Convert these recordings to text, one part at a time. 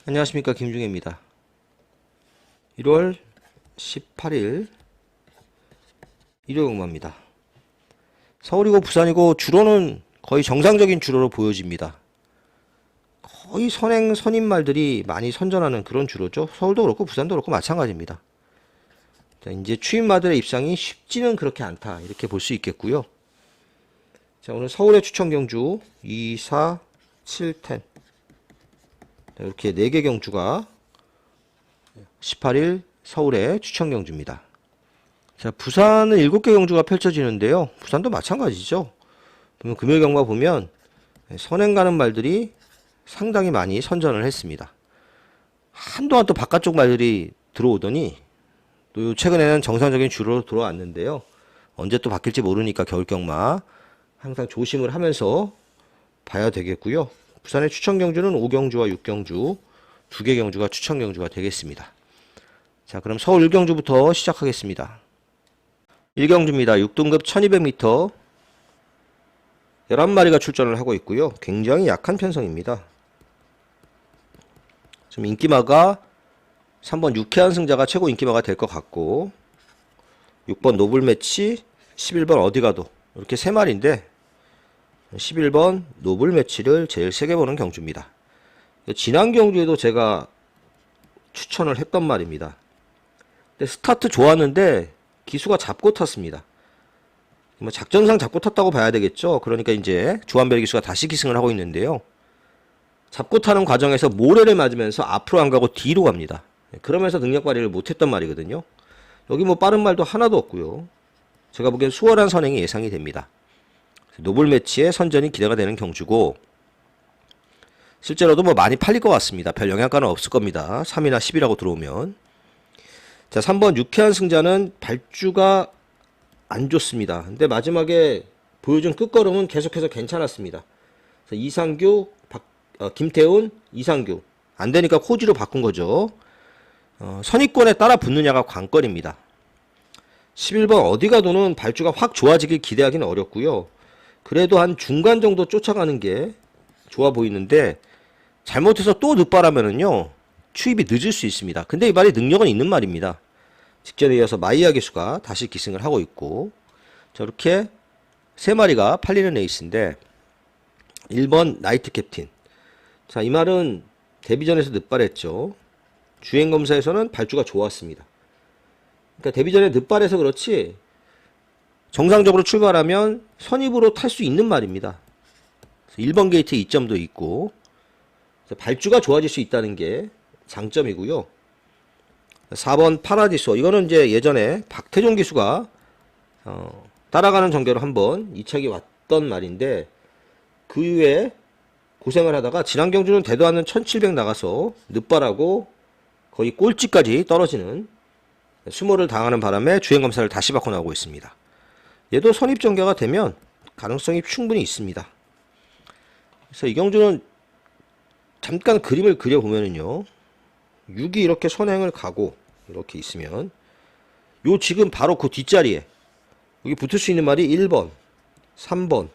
안녕하십니까, 김중혜입니다. 1월 18일 일요일마입니다. 서울이고 부산이고 주로는 거의 정상적인 주로로 보여집니다. 거의 선임말들이 많이 선전하는 그런 주로죠. 서울도 그렇고 부산도 그렇고 마찬가지입니다. 자, 이제 추임마들의 입상이 쉽지는 그렇게 않다, 이렇게 볼 수 있겠고요. 자, 오늘 서울의 추천 경주 2, 4, 7, 10 이렇게 4개 경주가 18일 서울의 추천 경주입니다. 자, 부산은 7개 경주가 펼쳐지는데요. 부산도 마찬가지죠. 금요일 경마 보면 선행 가는 말들이 상당히 많이 선전을 했습니다. 한동안 또 바깥쪽 말들이 들어오더니 또 최근에는 정상적인 주로 들어왔는데요. 언제 또 바뀔지 모르니까 겨울 경마 항상 조심을 하면서 봐야 되겠고요. 부산의 추천 경주는 5경주와 6경주 2개 경주가 추천 경주가 되겠습니다. 자, 그럼 서울 1경주부터 시작하겠습니다. 1경주입니다. 6등급 1200m 11마리가 출전을 하고 있고요. 굉장히 약한 편성입니다. 지금 인기마가 3번 유쾌한 승자가 최고 인기마가 될 것 같고 6번 노블매치, 11번 어디가도 이렇게 3마리인데 11번 노블매치를 제일 세게 보는 경주입니다. 지난 경주에도 제가 추천을 했던 말입니다. 근데 스타트 좋았는데 기수가 잡고 탔습니다. 뭐 작전상 잡고 탔다고 봐야 되겠죠. 그러니까 이제 주한별 기수가 다시 기승을 하고 있는데요. 잡고 타는 과정에서 모래를 맞으면서 앞으로 안 가고 뒤로 갑니다. 그러면서 능력 발휘를 못했던 말이거든요. 여기 뭐 빠른 말도 하나도 없고요. 제가 보기엔 수월한 선행이 예상이 됩니다. 노블매치의 선전이 기대가 되는 경주고 실제로도 뭐 많이 팔릴 것 같습니다. 별 영향가는 없을 겁니다. 3이나 10이라고 들어오면. 자, 3번 유쾌한 승자는 발주가 안 좋습니다. 근데 마지막에 보여준 끝걸음은 계속해서 괜찮았습니다. 이상규, 김태훈, 이상규 안 되니까 코지로 바꾼 거죠. 선입권에 따라 붙느냐가 관건입니다. 11번 어디가도는 발주가 확 좋아지길 기대하기는 어렵고요. 그래도 한 중간 정도 쫓아가는 게 좋아 보이는데 잘못해서 또 늦바라면은요 추입이 늦을 수 있습니다. 근데 이 말이 능력은 있는 말입니다. 직전에 이어서 마이야 기수가 다시 기승을 하고 있고 저렇게 3마리가 팔리는 레이스인데 1번 나이트 캡틴. 자, 이 말은 데뷔전에서 늦발했죠. 주행검사에서는 발주가 좋았습니다. 그러니까 데뷔전에 늦발해서 그렇지 정상적으로 출발하면 선입으로 탈 수 있는 말입니다. 1번 게이트에 이점도 있고 발주가 좋아질 수 있다는 게 장점이고요. 4번 파라디소 이거는 이제 예전에 박태종 기수가 따라가는 전개로 한번 이착이 왔던 말인데 그 이후에 고생을 하다가 지난 경주는 되도 않는 1700 나가서 늦발하고 거의 꼴찌까지 떨어지는 수모를 당하는 바람에 주행검사를 다시 바꿔 나오고 있습니다. 얘도 선입전개가 되면 가능성이 충분히 있습니다. 그래서 이 경주는 잠깐 그림을 그려보면은요 6이 이렇게 선행을 가고 이렇게 있으면 요 지금 바로 그 뒷자리에 여기 붙을 수 있는 말이 1번 3번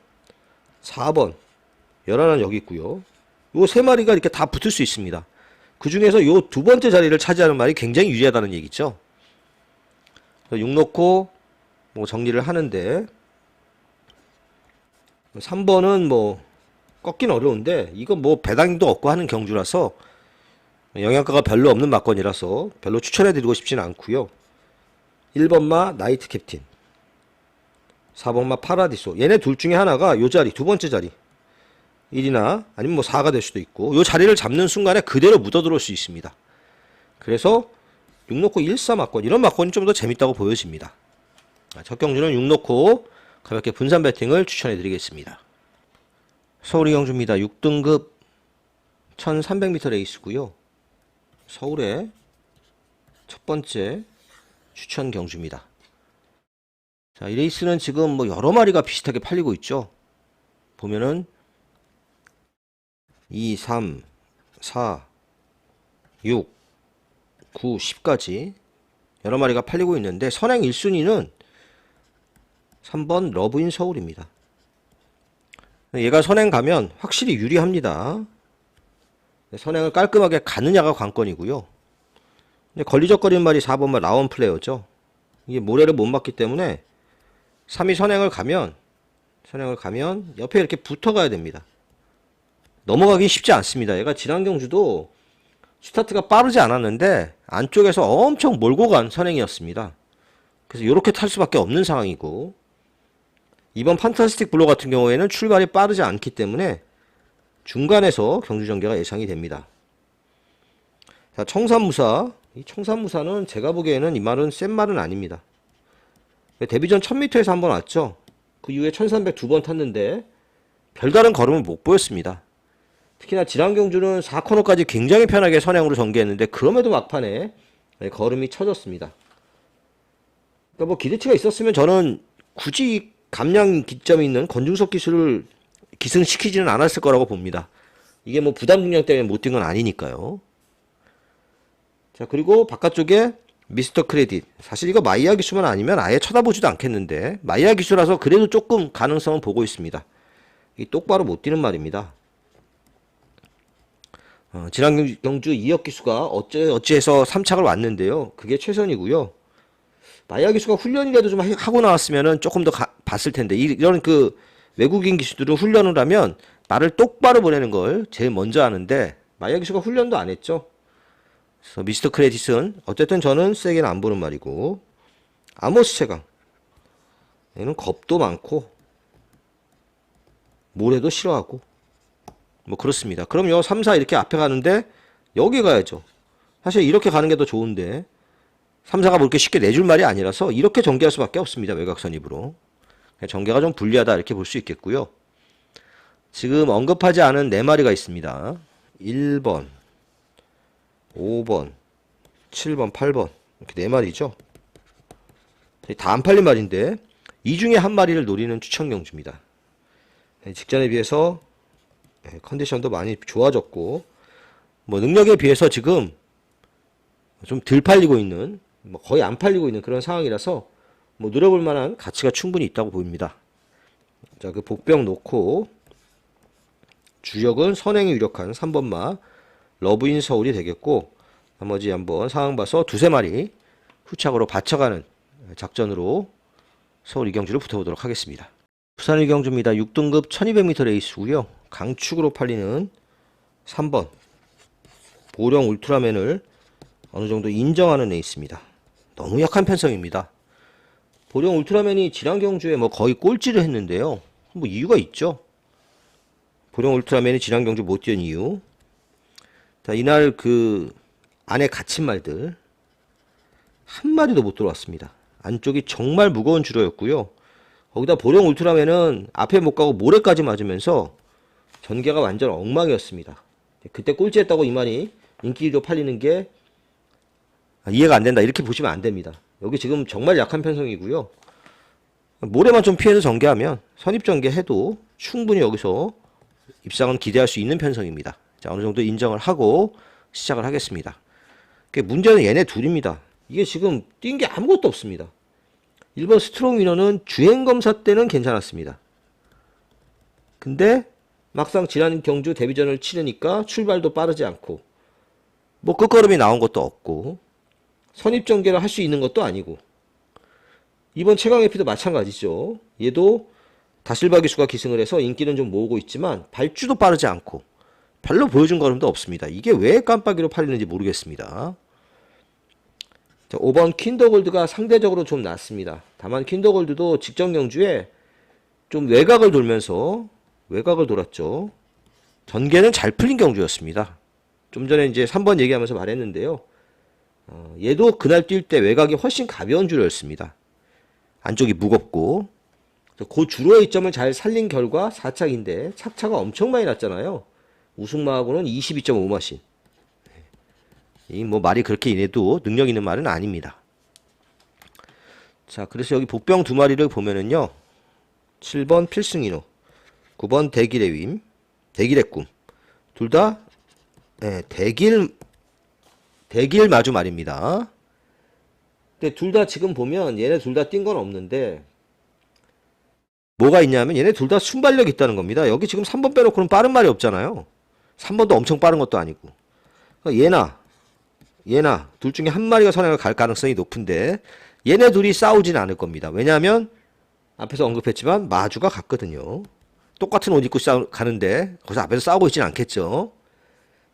4번 11은 여기 있고요 요 3마리가 이렇게 다 붙을 수 있습니다. 그 중에서 요 두 번째 자리를 차지하는 말이 굉장히 유리하다는 얘기죠. 6 놓고 뭐 정리를 하는데 3번은 뭐 꺾기는 어려운데 이건 뭐 배당도 없고 하는 경주라서 영양가가 별로 없는 막건이라서 별로 추천해드리고 싶지는 않고요. 1번마 나이트 캡틴 4번마 파라디소 얘네 둘 중에 하나가 요 자리 두 번째 자리 1이나 아니면 뭐 4가 될 수도 있고 요 자리를 잡는 순간에 그대로 묻어들어올 수 있습니다. 그래서 6 놓고 1, 4 막건 이런 막건이 좀 더 재밌다고 보여집니다. 첫 경주는 6 놓고 가볍게 분산 배팅을 추천해 드리겠습니다. 서울 이경주입니다. 6등급 1300m 레이스고요. 서울의 첫 번째 추천 경주입니다. 자, 이 레이스는 지금 뭐 여러 마리가 비슷하게 팔리고 있죠. 보면은 2, 3, 4, 6, 9, 10까지 여러 마리가 팔리고 있는데 선행 1순위는 3번 러브인 서울입니다. 얘가 선행 가면 확실히 유리합니다. 선행을 깔끔하게 가느냐가 관건이고요. 근데 걸리적거리는 말이 4번 말 라운 플레이어죠. 이게 모래를 못 맞기 때문에 3이 선행을 가면 옆에 이렇게 붙어가야 됩니다. 넘어가기 쉽지 않습니다. 얘가 지난경주도 스타트가 빠르지 않았는데 안쪽에서 엄청 몰고 간 선행이었습니다. 그래서 이렇게 탈 수밖에 없는 상황이고, 이번 판타스틱 블로 같은 경우에는 출발이 빠르지 않기 때문에 중간에서 경주 전개가 예상이 됩니다. 자, 청산무사. 이 청산무사는 제가 보기에는 이 말은 센 말은 아닙니다. 데뷔전 1000m에서 한번 왔죠. 그 이후에 1300 두 번 탔는데 별다른 걸음을 못 보였습니다. 특히나 지난경주는 4코너까지 굉장히 편하게 선행으로 전개했는데 그럼에도 막판에 걸음이 쳐졌습니다. 그러니까 뭐 기대치가 있었으면 저는 굳이 감량 기점이 있는 권중석 기술을 기승시키지는 않았을 거라고 봅니다. 이게 뭐 부담 중량 때문에 못 뛴 건 아니니까요. 자, 그리고 바깥쪽에 미스터 크레딧. 사실 이거 마이야 기수만 아니면 아예 쳐다보지도 않겠는데 마이야 기수라서 그래도 조금 가능성은 보고 있습니다. 이 똑바로 못 뛰는 말입니다. 지난 경주 이혁 기수가 어찌해서 3착을 왔는데요. 그게 최선이고요. 마이야 기수가 훈련이라도 좀 하고 나왔으면은 조금 더 봤을 텐데, 이런 그 외국인 기수들은 훈련을 하면 말을 똑바로 보내는 걸 제일 먼저 하는데 마이야 기수가 훈련도 안 했죠. 그래서 미스터 크레딧은 어쨌든 저는 세게는 안 보는 말이고, 아모스 최강 얘는 겁도 많고 모래도 싫어하고 뭐 그렇습니다. 그럼 요 3, 4 이렇게 앞에 가는데 여기 가야죠. 사실 이렇게 가는 게 더 좋은데 3, 4가 뭐 이렇게 쉽게 내줄 말이 아니라서 이렇게 전개할 수밖에 없습니다. 외곽선입으로. 전개가 좀 불리하다 이렇게 볼 수 있겠고요. 지금 언급하지 않은 4마리가 있습니다. 1번, 5번, 7번, 8번 이렇게 4마리죠. 다 안 팔린 말인데 이 중에 한 마리를 노리는 추천 경주입니다. 직전에 비해서 컨디션도 많이 좋아졌고 뭐 능력에 비해서 지금 좀 덜 팔리고 있는, 뭐 거의 안 팔리고 있는 그런 상황이라서 뭐 노려볼 만한 가치가 충분히 있다고 보입니다. 자, 그 복병 놓고 주력은 선행이 유력한 3번마 러브인 서울이 되겠고, 나머지 한번 상황 봐서 두세 마리 후착으로 받쳐가는 작전으로 서울 이경주를 붙어보도록 하겠습니다. 부산 이경주입니다. 6등급 1200m 레이스고요. 강축으로 팔리는 3번 보령 울트라맨을 어느 정도 인정하는 레이스입니다. 너무 약한 편성입니다. 보령 울트라맨이 지난 경주에 뭐 거의 꼴찌를 했는데요. 뭐 이유가 있죠. 보령 울트라맨이 지난 경주 못 뛰는 이유. 자, 이날 그 안에 갇힌 말들 한 마리도 못 들어왔습니다. 안쪽이 정말 무거운 주로였고요. 거기다 보령 울트라맨은 앞에 못 가고 모래까지 맞으면서 전개가 완전 엉망이었습니다. 그때 꼴찌했다고 이만희 인기로 팔리는 게 이해가 안 된다 이렇게 보시면 안 됩니다. 여기 지금 정말 약한 편성이고요. 모래만 좀 피해서 전개하면 선입 전개해도 충분히 여기서 입상은 기대할 수 있는 편성입니다. 자, 어느 정도 인정을 하고 시작을 하겠습니다. 문제는 얘네 둘입니다. 이게 지금 뛴 게 아무것도 없습니다. 1번 스트롱 위너는 주행검사 때는 괜찮았습니다. 근데 막상 지난 경주 데뷔전을 치르니까 출발도 빠르지 않고 뭐 끝걸음이 나온 것도 없고 선입전개를 할 수 있는 것도 아니고, 이번 최강FP도 마찬가지죠. 얘도 다실바 기수가 기승을 해서 인기는 좀 모으고 있지만 발주도 빠르지 않고 별로 보여준 걸음도 없습니다. 이게 왜 깜빡이로 팔리는지 모르겠습니다. 자, 5번 킨더골드가 상대적으로 좀 낫습니다. 다만 킨더골드도 직전 경주에 좀 외곽을 돌면서 외곽을 돌았죠. 전개는 잘 풀린 경주였습니다. 좀 전에 이제 3번 얘기하면서 말했는데요. 얘도 그날 뛸 때 외곽이 훨씬 가벼운 주로였습니다. 안쪽이 무겁고 그 주로의 이점을 잘 살린 결과 4착인데 착차가 엄청 많이 났잖아요. 우승마하고는 22.5마신. 이 뭐 말이 그렇게 인해도 능력 있는 말은 아닙니다. 자, 그래서 여기 복병 두 마리를 보면은요. 7번 필승인호, 9번 대길의 윈, 대길의 꿈. 둘 다 대길 마주 말입니다. 근데 둘 다 지금 보면 얘네 둘 다 뛴 건 없는데 뭐가 있냐면 얘네 둘 다 순발력 있다는 겁니다. 여기 지금 3번 빼놓고는 빠른 말이 없잖아요. 3번도 엄청 빠른 것도 아니고. 그러니까 얘나 둘 중에 한 마리가 선행을 갈 가능성이 높은데 얘네 둘이 싸우진 않을 겁니다. 왜냐하면 앞에서 언급했지만 마주가 같거든요. 똑같은 옷 입고 가는데 거기서 앞에서 싸우고 있진 않겠죠.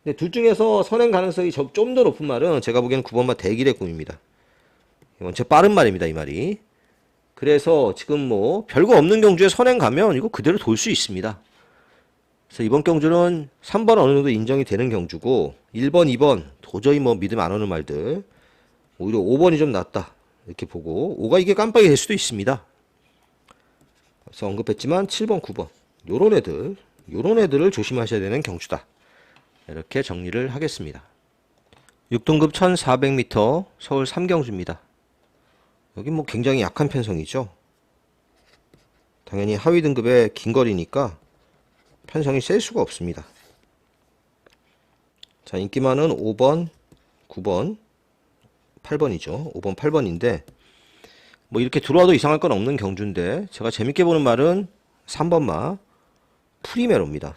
근데 둘 중에서 선행 가능성이 좀 더 높은 말은 제가 보기에는 9번마 대길의 꿈입니다. 원체 빠른 말입니다, 이 말이. 그래서 지금 뭐 별거 없는 경주에 선행 가면 이거 그대로 돌 수 있습니다. 그래서 이번 경주는 3번 어느 정도 인정이 되는 경주고 1번, 2번 도저히 뭐 믿음 안 오는 말들, 오히려 5번이 좀 낫다 이렇게 보고 5가 이게 깜빡이 될 수도 있습니다. 그래서 언급했지만 7번, 9번 요런 애들을 조심하셔야 되는 경주다. 이렇게 정리를 하겠습니다. 6등급 1400m 서울 3경주입니다. 여기 뭐 굉장히 약한 편성이죠. 당연히 하위 등급의 긴 거리니까 편성이 셀 수가 없습니다. 자, 인기 많은 5번, 9번, 8번이죠. 5번, 8번인데 뭐 이렇게 들어와도 이상할 건 없는 경주인데 제가 재밌게 보는 말은 3번마 프리메로입니다.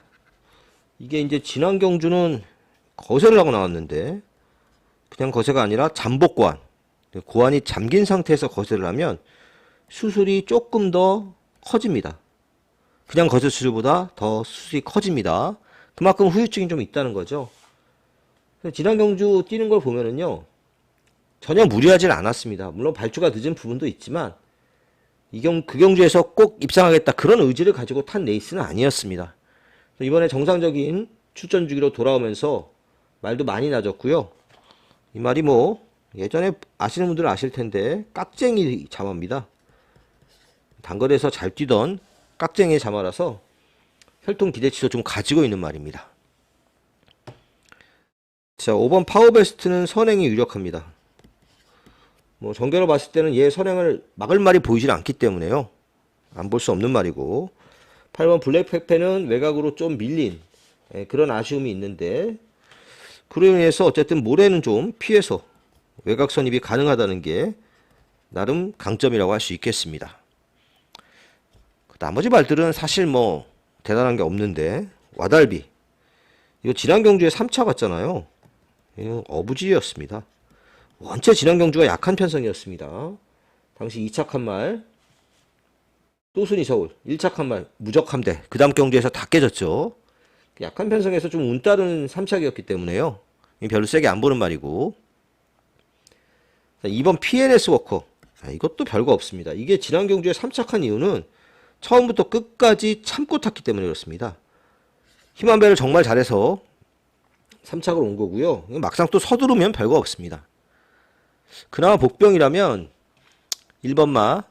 이게 이제 지난 경주는 거세를 하고 나왔는데 그냥 거세가 아니라 잠복 고안, 고안이 잠긴 상태에서 거세를 하면 수술이 조금 더 커집니다. 그냥 거세 수술보다 더 수술이 커집니다. 그만큼 후유증이 좀 있다는 거죠. 지난 경주 뛰는 걸 보면은요 전혀 무리하지 않았습니다. 물론 발주가 늦은 부분도 있지만 그 경주에서 꼭 입상하겠다 그런 의지를 가지고 탄 레이스는 아니었습니다. 이번에 정상적인 출전 주기로 돌아오면서 말도 많이 낮았고요. 이 말이 뭐 예전에 아시는 분들은 아실 텐데 깍쟁이 자마입니다. 단거리에서 잘 뛰던 깍쟁이 자마라서 혈통 기대치도 좀 가지고 있는 말입니다. 자, 5번 파워베스트는 선행이 유력합니다. 뭐 전개로 봤을 때는 얘 선행을 막을 말이 보이질 않기 때문에요. 안 볼 수 없는 말이고 8번 블랙페페는 외곽으로 좀 밀린 그런 아쉬움이 있는데 그로 인해서 어쨌든 모레는 좀 피해서 외곽 선입이 가능하다는 게 나름 강점이라고 할 수 있겠습니다. 나머지 말들은 사실 뭐 대단한 게 없는데 와달비 이거 지난 경주에 3차 갔잖아요. 이거 어부지였습니다. 원체 지난 경주가 약한 편성이었습니다. 당시 2차 칸말 또순이 서울 1차 칸말 무적함대 그 다음 경주에서 다 깨졌죠. 약한 편성에서 좀 운 따르는 3차기였기 때문에요. 별로 세게 안 보는 말이고. 자, 2번 PNS 워커 이것도 별거 없습니다. 이게 지난 경주에 3차 칸 이유는 처음부터 끝까지 참고 탔기 때문에 그렇습니다. 힘한 배를 정말 잘해서 3착을 온 거고요. 막상 또 서두르면 별거 없습니다. 그나마 복병이라면 1번마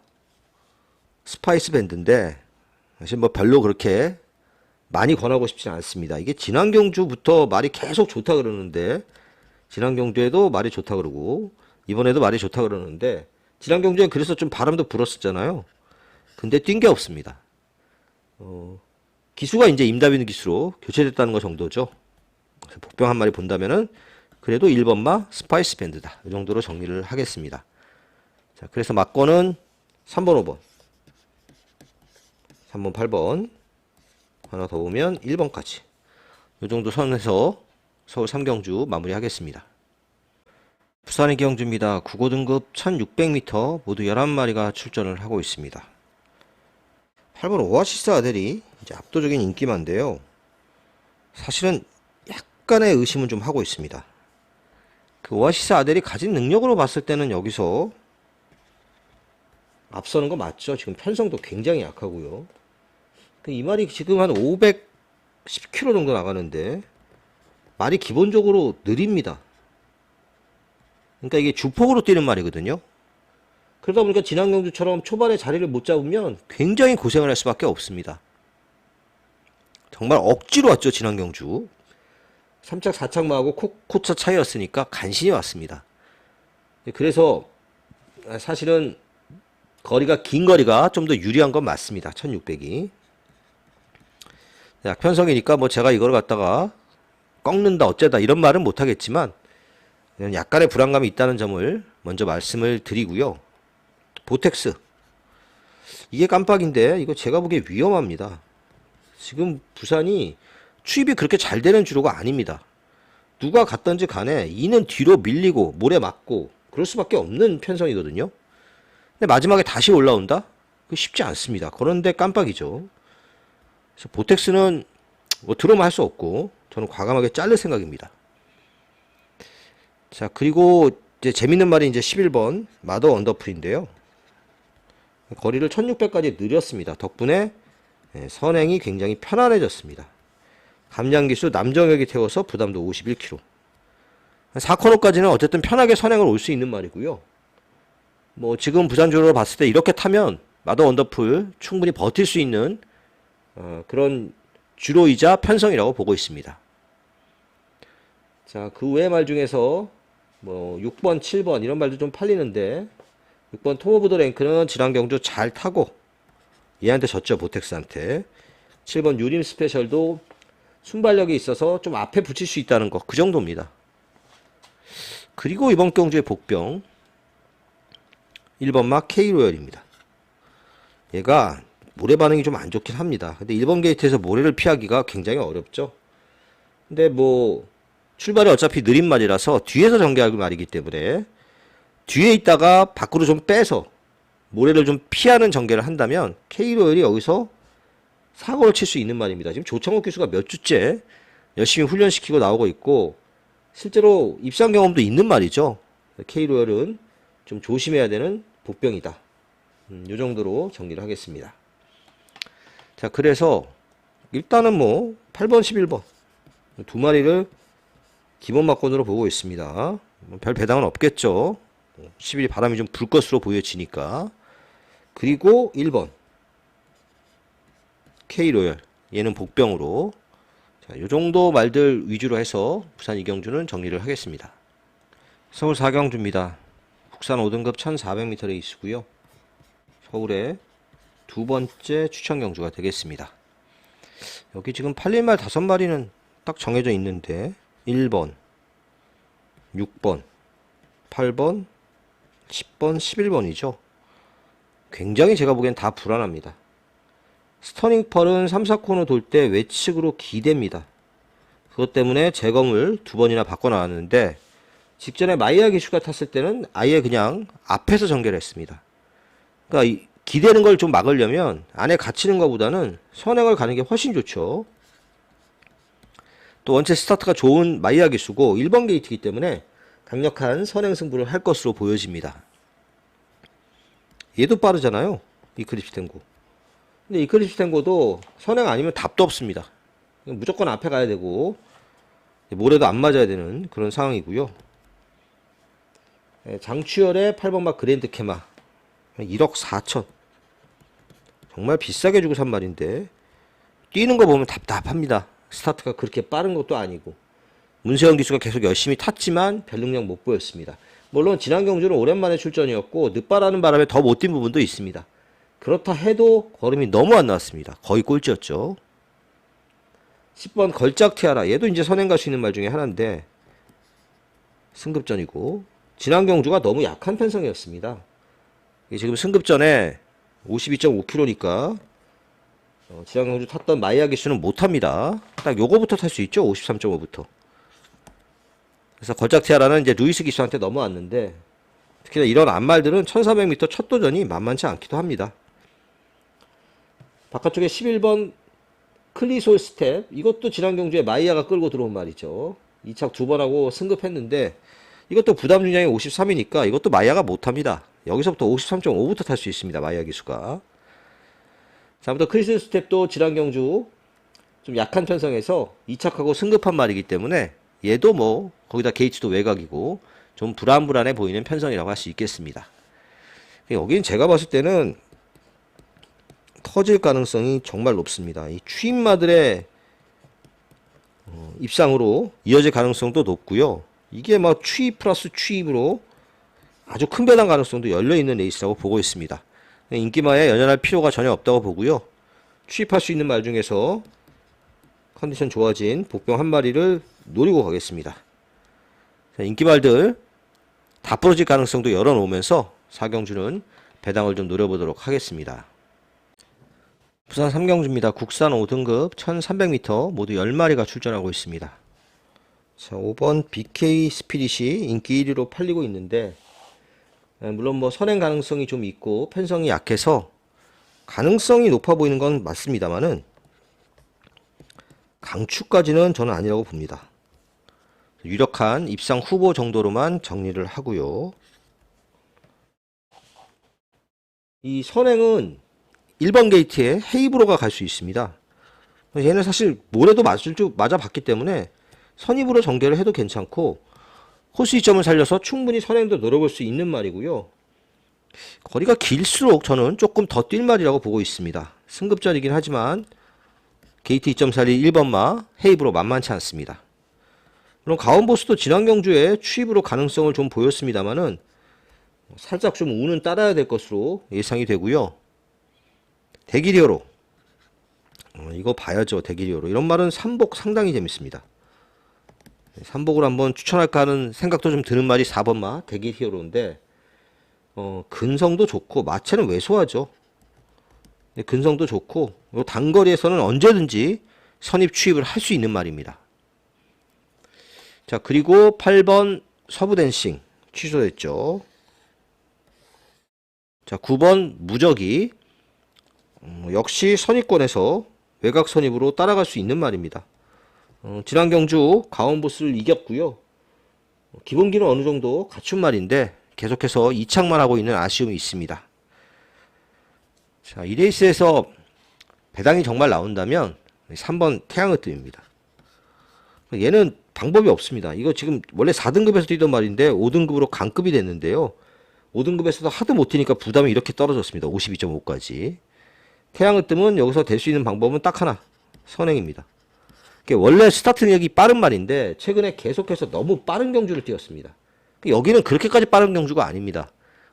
스파이스 밴드인데 사실 뭐 별로 그렇게 많이 권하고 싶지는 않습니다. 이게 지난 경주부터 말이 계속 좋다 그러는데 지난 경주에도 말이 좋다 그러고 이번에도 말이 좋다 그러는데 지난 경주엔 그래서 좀 바람도 불었었잖아요. 근데 뛴 게 없습니다. 기수가 이제 임다빈 기수로 교체됐다는 거 정도죠. 복병 한 마리 본다면은 그래도 1번마 스파이스 밴드다. 이 정도로 정리를 하겠습니다. 자, 그래서 막권은 3번, 5번, 3번, 8번 하나 더 보면 1번까지 이 정도 선에서 서울 3경주 마무리하겠습니다. 부산의 경주입니다. 9고등급 1600m 모두 11마리가 출전을 하고 있습니다. 8번 오아시스 아델이 이제 압도적인 인기만인데요. 사실은 약간의 의심은 좀 하고 있습니다. 그 오아시스 아델이 가진 능력으로 봤을 때는 여기서 앞서는 거 맞죠? 지금 편성도 굉장히 약하고요. 이 말이 지금 한 510km 정도 나가는데 말이 기본적으로 느립니다. 그러니까 이게 주폭으로 뛰는 말이거든요. 그러다 보니까 지난 경주처럼 초반에 자리를 못 잡으면 굉장히 고생을 할 수밖에 없습니다. 정말 억지로 왔죠, 지난 경주. 3착, 4착마하고 코차 차이였으니까 간신히 왔습니다. 그래서 사실은 거리가 긴 거리가 좀 더 유리한 건 맞습니다. 1600이. 약편성이니까 뭐 제가 이걸 갖다가 꺾는다 어쩌다 이런 말은 못하겠지만 약간의 불안감이 있다는 점을 먼저 말씀을 드리고요. 보텍스 이게 깜빡인데 이거 제가 보기에 위험합니다. 지금 부산이 추입이 그렇게 잘 되는 주로가 아닙니다. 누가 갔던지 간에 이는 뒤로 밀리고 모래 맞고 그럴 수밖에 없는 편성이거든요. 근데 마지막에 다시 올라온다? 그 쉽지 않습니다. 그런데 깜빡이죠. 그래서 보텍스는 뭐 들어만 할 수 없고 저는 과감하게 자를 생각입니다. 자, 그리고 이제 재밌는 말이 이제 11번 마더 언더풀인데요. 거리를 1600까지 늘렸습니다. 덕분에 선행이 굉장히 편안해졌습니다. 감량기수 남정혁이 태워서 부담도 51kg. 4코너까지는 어쨌든 편하게 선행을 올 수 있는 말이고요. 뭐 지금 부산주로로 봤을 때 이렇게 타면 마더 언더풀 충분히 버틸 수 있는 그런 주로이자 편성이라고 보고 있습니다. 자, 그 외의 말 중에서 뭐 6번, 7번 이런 말도 좀 팔리는데 6번 톰 오브 더 랭크는 지난 경주 잘 타고 얘한테 졌죠, 보텍스한테. 7번 유림 스페셜도 순발력이 있어서 좀 앞에 붙일 수 있다는 거, 그 정도입니다. 그리고 이번 경주의 복병 1번 막 K로열입니다. 얘가 모래 반응이 좀 안 좋긴 합니다. 근데 1번 게이트에서 모래를 피하기가 굉장히 어렵죠. 근데 뭐 출발이 어차피 느린 말이라서 뒤에서 전개할 말이기 때문에 뒤에 있다가 밖으로 좀 빼서 모래를 좀 피하는 전개를 한다면 K로열이 여기서 사고를 칠 수 있는 말입니다. 지금 조창욱 기수가 몇 주째 열심히 훈련시키고 나오고 있고 실제로 입상 경험도 있는 말이죠. K로열은 좀 조심해야 되는 복병이다. 요 정도로 정리를 하겠습니다. 자, 그래서 일단은 뭐 8번, 11번 두 마리를 기본 막권으로 보고 있습니다. 별 배당은 없겠죠. 11이 바람이 좀 불 것으로 보여지니까. 그리고 1번 K로열, 얘는 복병으로. 자, 요 정도 말들 위주로 해서 부산 이경주는 정리를 하겠습니다. 서울 4경주입니다. 국산 5등급 1400m 레이스고요. 서울의 두 번째 추천 경주가 되겠습니다. 여기 지금 팔릴 말 5마리는 딱 정해져 있는데 1번, 6번, 8번, 10번, 11번이죠. 굉장히 제가 보기엔 다 불안합니다. 스터닝 펄은 3, 4코너 돌 때 외측으로 기댑니다. 그것 때문에 제검을 두 번이나 바꿔 나왔는데 직전에 마이야 기슈가 탔을 때는 아예 그냥 앞에서 전개를 했습니다. 그러니까 기대는 걸 좀 막으려면 안에 갇히는 것보다는 선행을 가는 게 훨씬 좋죠. 또 원체 스타트가 좋은 마이야 기수고 1번 게이트이기 때문에 강력한 선행 승부를 할 것으로 보여집니다. 얘도 빠르잖아요. 이클립스 탱고. 근데 이클립스 탱고도 선행 아니면 답도 없습니다. 무조건 앞에 가야 되고 모래도 안 맞아야 되는 그런 상황이고요. 장추열의 8번 막 그랜드 캐마 1억 4천. 정말 비싸게 주고 산 말인데 뛰는 거 보면 답답합니다. 스타트가 그렇게 빠른 것도 아니고 문세영 기수가 계속 열심히 탔지만 별 능력 못 보였습니다. 물론 지난 경주는 오랜만에 출전이었고 늦바라는 바람에 더 못 뛴 부분도 있습니다. 그렇다 해도 걸음이 너무 안 나왔습니다. 거의 꼴찌였죠. 10번 걸작 티아라, 얘도 이제 선행 갈 수 있는 말 중에 하나인데 승급전이고 지난 경주가 너무 약한 편성이었습니다. 지금 승급전에 52.5km니까 지난 경주 탔던 마이야 기수는 못합니다. 딱 요거부터 탈 수 있죠. 53.5부터. 그래서 걸작 티아라는 이제 루이스 기수한테 넘어왔는데 특히나 이런 앞말들은 1400m 첫 도전이 만만치 않기도 합니다. 바깥쪽에 11번 클리솔 스텝, 이것도 지난 경주에 마이야가 끌고 들어온 말이죠. 2착 2번 하고 승급했는데 이것도 부담 중량이 53이니까 이것도 마이야가 못합니다. 여기서부터 53.5부터 탈 수 있습니다. 마이야 기수가. 자, 아무튼 클리솔 스텝도 지난 경주 좀 약한 편성에서 2착하고 승급한 말이기 때문에 얘도 뭐 거기다 게이트도 외곽이고 좀 불안불안해 보이는 편성이라고 할 수 있겠습니다. 여기는 제가 봤을 때는 터질 가능성이 정말 높습니다. 이 추임마들의 입상으로 이어질 가능성도 높고요. 이게 뭐 추입 플러스 추입으로 아주 큰 배당 가능성도 열려있는 레이스라고 보고 있습니다. 인기마에 연연할 필요가 전혀 없다고 보고요. 추입할 수 있는 말 중에서 컨디션 좋아진 복병 한 마리를 노리고 가겠습니다. 자, 인기말들 다 부러질 가능성도 열어놓으면서 사경주는 배당을 좀 노려보도록 하겠습니다. 부산 삼경주입니다. 국산 5등급 1300m 모두 10마리가 출전하고 있습니다. 자, 5번 BK 스피릿이 인기 1위로 팔리고 있는데, 물론 뭐 선행 가능성이 좀 있고 편성이 약해서 가능성이 높아 보이는 건 맞습니다만은 강추까지는 저는 아니라고 봅니다. 유력한 입상 후보 정도로만 정리를 하고요. 이 선행은 1번 게이트에 헤이브로가 갈 수 있습니다. 얘는 사실 모래도 맞아봤기 때문에 선입으로 전개를 해도 괜찮고 호수 이점을 살려서 충분히 선행도 노려볼 수 있는 말이고요. 거리가 길수록 저는 조금 더 뛸 말이라고 보고 있습니다. 승급전이긴 하지만 게이트 2.4리 1번마 헤이브로 만만치 않습니다. 물론 가온보스도 지난 경주에 추입으로 가능성을 좀 보였습니다만은 살짝 좀 운은 따라야 될 것으로 예상이 되고요. 대기리어로 이거 봐야죠. 대기리어로 이런 말은 삼복 상당히 재밌습니다. 삼복을 한번 추천할까 하는 생각도 좀 드는 말이 4번마 대기리어로인데 근성도 좋고 마체는 왜소하죠. 근성도 좋고 단거리에서는 언제든지 선입 추입을 할 수 있는 말입니다. 자, 그리고 8번 서부댄싱 취소됐죠. 자, 9번 무적이 역시 선입권에서 외곽 선입으로 따라갈 수 있는 말입니다. 지난 경주 가온보스를 이겼고요. 기본기는 어느 정도 갖춘 말인데 계속해서 이착만 하고 있는 아쉬움이 있습니다. 자, 이 레이스에서 배당이 정말 나온다면 3번 태양의 뜸입니다. 얘는 방법이 없습니다. 이거 지금 원래 4등급에서 뛰던 말인데 5등급으로 강급이 됐는데요. 5등급에서도 하도 못 뛰니까 부담이 이렇게 떨어졌습니다. 52.5까지. 태양의 뜸은 여기서 될 수 있는 방법은 딱 하나. 선행입니다. 원래 스타트 능력이 빠른 말인데 최근에 계속해서 너무 빠른 경주를 뛰었습니다. 여기는 그렇게까지 빠른 경주가 아닙니다.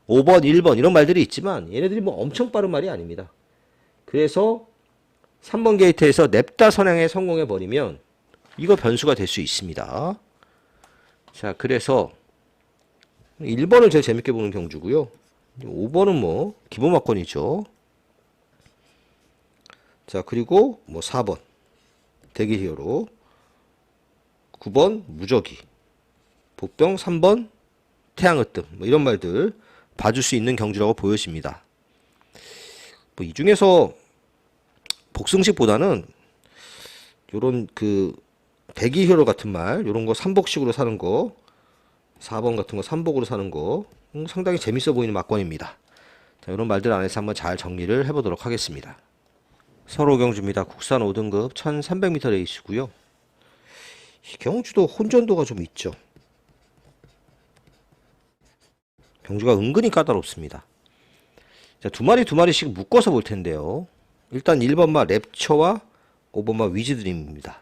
5번, 1번 이런 말들이 있지만 얘네들이 뭐 엄청 빠른 말이 아닙니다. 그래서 3번 게이트에서 냅다 선행에 성공해버리면 이거 변수가 될 수 있습니다. 자, 그래서 1번을 제일 재밌게 보는 경주고요. 5번은 뭐 기본 막권이죠. 자, 그리고 뭐 4번 대기 히어로, 9번 무적이, 복병 3번 태양의 뜸, 뭐 이런 말들 봐줄 수 있는 경주라고 보여집니다. 뭐 이 중에서 복승식보다는 요런 그 대기 히어로 같은 말, 요런 거 3복식으로 사는 거, 4번 같은 거 3복으로 사는 거 상당히 재밌어 보이는 막권입니다. 자, 이런 말들 안에서 한번 잘 정리를 해보도록 하겠습니다. 서로 경주입니다. 국산 5등급 1300m 레이스고요. 이 경주도 혼전도가 좀 있죠. 경주가 은근히 까다롭습니다. 자, 두 마리씩 묶어서 볼 텐데요. 일단 1번마 랩처와 5번마 위즈드림입니다.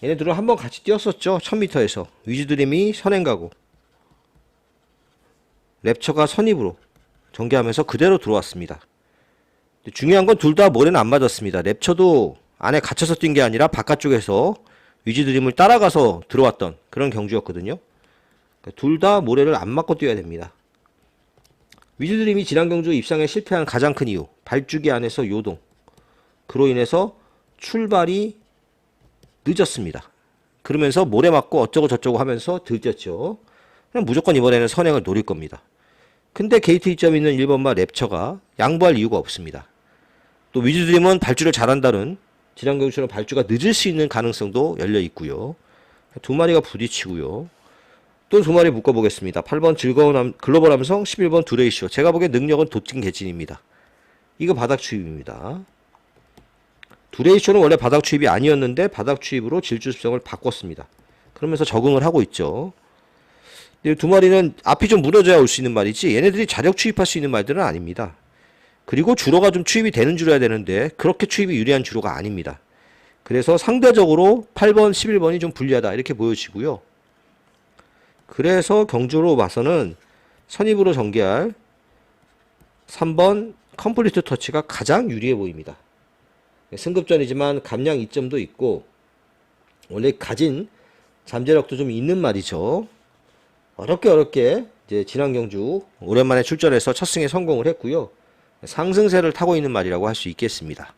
얘네들은 한번 같이 뛰었었죠. 1000m에서. 위즈드림이 선행 가고 랩처가 선입으로 전개하면서 그대로 들어왔습니다. 중요한 건 둘 다 모래는 안 맞았습니다. 랩처도 안에 갇혀서 뛴 게 아니라 바깥쪽에서 위즈드림을 따라가서 들어왔던 그런 경주였거든요. 둘 다 모래를 안 맞고 뛰어야 됩니다. 위즈드림이 지난 경주 입상에 실패한 가장 큰 이유, 발주기 안에서 요동. 그로 인해서 출발이 늦었습니다. 그러면서 모래 맞고 어쩌고 저쩌고 하면서 들뛰었죠. 그럼 무조건 이번에는 선행을 노릴 겁니다. 근데 게이트 2점 있는 1번마 랩처가 양보할 이유가 없습니다. 또 위즈드림은 발주를 잘한다는 지난 경주처럼 발주가 늦을 수 있는 가능성도 열려 있고요. 두 마리가 부딪히고요. 또 두 마리 묶어보겠습니다. 8번 즐거운 글로벌 함성, 11번 두레이쇼. 제가 보기엔 능력은 도찐 개찐입니다. 이거 바닥 추입입니다. 두레이쇼는 원래 바닥 추입이 아니었는데 바닥 추입으로 질주 습성을 바꿨습니다. 그러면서 적응을 하고 있죠. 두 마리는 앞이 좀 무너져야 올 수 있는 말이지 얘네들이 자력 추입할 수 있는 말들은 아닙니다. 그리고 주로가 좀 추입이 되는 주로야 되는데 그렇게 추입이 유리한 주로가 아닙니다. 그래서 상대적으로 8번, 11번이 좀 불리하다 이렇게 보여지고요. 그래서 경주로 봐서는 선입으로 전개할 3번 컴플리트 터치가 가장 유리해 보입니다. 승급전이지만 감량 이점도 있고 원래 가진 잠재력도 좀 있는 말이죠. 어렵게 이제 지난 경주 오랜만에 출전해서 첫 승에 성공을 했고요. 상승세를 타고 있는 말이라고 할 수 있겠습니다.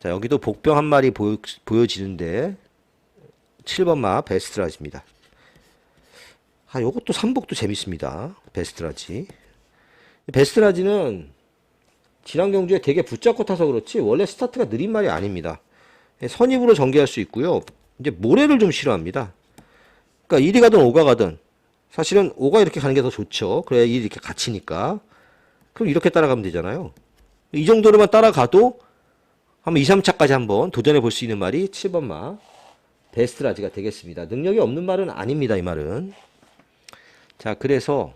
자, 여기도 복병 한 마리 보여지는데 7번 마 베스트라지입니다. 아, 요것도 삼복도 재밌습니다. 베스트라지. 베스트라지는 지난 경주에 되게 붙잡고 타서 그렇지 원래 스타트가 느린 말이 아닙니다. 선입으로 전개할 수 있고요. 이제 모래를 좀 싫어합니다. 그러니까 1이 가든 5가 가든 사실은 5가 이렇게 가는 게 더 좋죠. 그래야 1이 이렇게 갇히니까. 그럼 이렇게 따라가면 되잖아요. 이 정도로만 따라가도 한번 2, 3차까지 한번 도전해 볼 수 있는 말이 7번 마 베스트라지가 되겠습니다. 능력이 없는 말은 아닙니다. 이 말은. 자, 그래서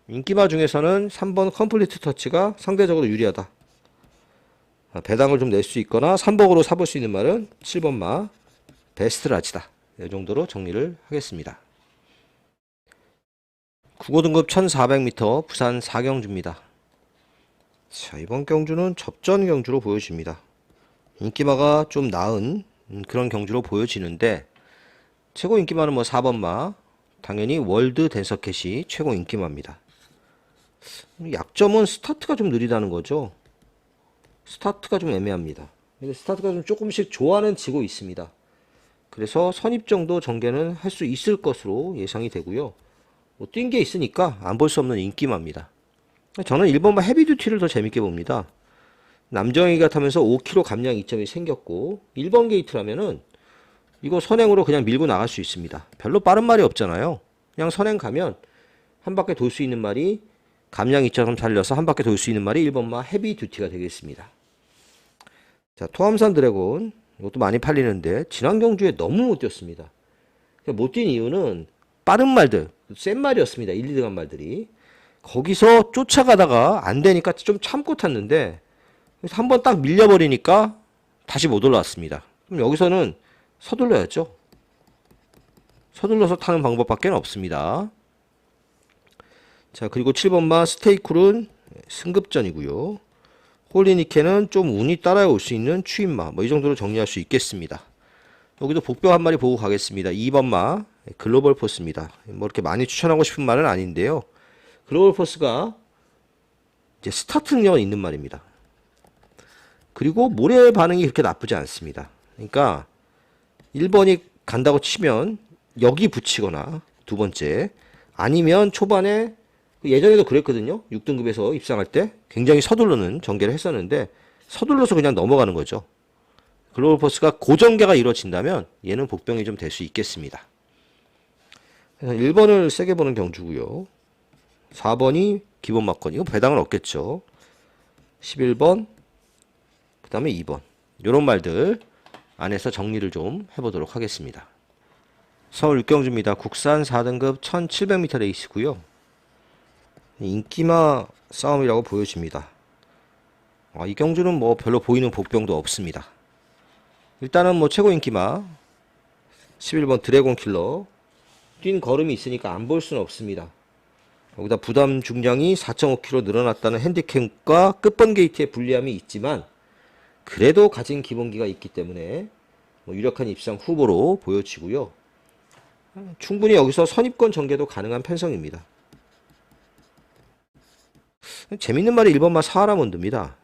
인기마 중에서는 3번 컴플리트 터치가 상대적으로 유리하다. 배당을 좀 낼 수 있거나 3복으로 사볼 수 있는 말은 7번 마 베스트라지다. 이 정도로 정리를 하겠습니다. 국어등급 1400m 부산 4경주입니다. 자, 이번 경주는 접전 경주로 보여집니다. 인기마가 좀 나은 그런 경주로 보여지는데 최고 인기마는 뭐 4번 마 당연히 월드 댄서캣이 최고 인기마입니다. 약점은 스타트가 좀 느리다는 거죠. 스타트가 좀 애매합니다. 근데 스타트가 좀 조금씩 좋아는 지고 있습니다. 그래서 선입 정도 전개는 할 수 있을 것으로 예상이 되고요. 뭐 뛴 게 있으니까 안 볼 수 없는 인기마입니다. 저는 1번마 헤비듀티를 더 재밌게 봅니다. 남정희가 타면서 5km 감량 이점이 생겼고 1번 게이트라면은 이거 선행으로 그냥 밀고 나갈 수 있습니다. 별로 빠른 말이 없잖아요. 그냥 선행 가면 한 바퀴 돌 수 있는 말이 감량 이점 살려서 한 바퀴 돌 수 있는 말이 1번마 헤비듀티가 되겠습니다. 자, 토암산 드래곤 이것도 많이 팔리는데 지난 경주에 너무 못 뛰었습니다. 못 뛴 이유는 빠른 말들, 센 말이었습니다. 1, 2등한 말들이. 거기서 쫓아가다가 안 되니까 좀 참고 탔는데 한번 딱 밀려버리니까 다시 못 올라왔습니다. 그럼 여기서는 서둘러야죠. 서둘러서 타는 방법밖에 없습니다. 자, 그리고 7번마 스테이쿨은 승급전이고요. 홀리니케는 좀 운이 따라올 수 있는 추임마. 뭐 이 정도로 정리할 수 있겠습니다. 여기도 복병 한 마리 보고 가겠습니다. 2번마 글로벌 포스입니다. 뭐 이렇게 많이 추천하고 싶은 말은 아닌데요. 글로벌 포스가 이제 스타트 능력은 있는 말입니다. 그리고 모래 반응이 그렇게 나쁘지 않습니다. 그러니까 1번이 간다고 치면 여기 붙이거나 두 번째 아니면 초반에 예전에도 그랬거든요. 6등급에서 입상할 때 굉장히 서둘러는 전개를 했었는데 서둘러서 그냥 넘어가는 거죠. 글로벌 포스가 고전개가 이루어진다면 얘는 복병이 좀 될 수 있겠습니다. 그래서 1번을 세게 보는 경주고요. 4번이 기본 막건. 이거 배당은 없겠죠. 11번 그 다음에 2번 요런 말들 안에서 정리를 좀 해보도록 하겠습니다. 서울 육경주입니다. 국산 4등급 1700m 레이스고요. 인기마 싸움이라고 보여집니다. 이 경주는 뭐 별로 보이는 복병도 없습니다. 일단은 뭐 최고 인기마 11번 드래곤 킬러 뛴 걸음이 있으니까 안 볼 수는 없습니다. 여기다 부담 중량이 4.5kg 늘어났다는 핸디캡과 끝번 게이트의 불리함이 있지만 그래도 가진 기본기가 있기 때문에 뭐 유력한 입상 후보로 보여지고요. 충분히 여기서 선입권 전개도 가능한 편성입니다. 재밌는 말이 1번마 사하라몬드입니다.